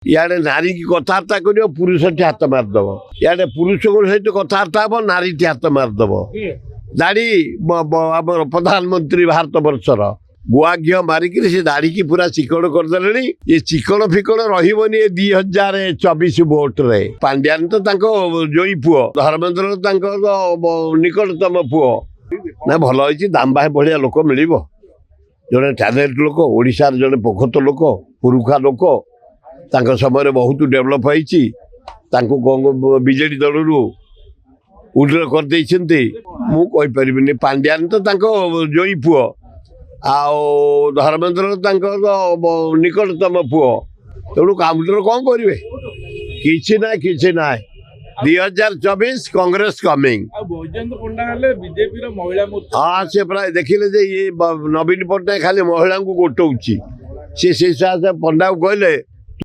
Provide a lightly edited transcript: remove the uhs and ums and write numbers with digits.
इे नारी की कथबार्ता कर पुरुष टी हाथ मारिदेव इे पुरुष सहित कथबार्ता हम नारी टी हाथ मारिदेव दाढ़ी आम प्रधानमंत्री भारत वर्षर गुआ घी मारिक से दाढ़ी की पूरा चिकड़ करदे ये चिकड़ फिकड़ रही 2024 भोट रे पांड्यान तो जोई पुओ धर्मेंद्र तो निकटतम पुओ ना भल हो दाम बाहे बढ़िया लोक मिल जड़े टैलेंट लोक ओडिशार जड़े पोखत लोक पुरुखा लोक समय बहुत डेभलप हो बीजेडी दल उड्र कर मुझे पांड्यान तो जोई पुओ आउ धर्मेंद्र तो निकटतम पुओ तेणु काउंटर कौन करेंगे कि ना 2024 कांग्रेस कमिंग हाँ से प्राय देखिले जे ये नवीन पट्टनायक खाली महिला को गोटाऊँगी सी पंडा को कहले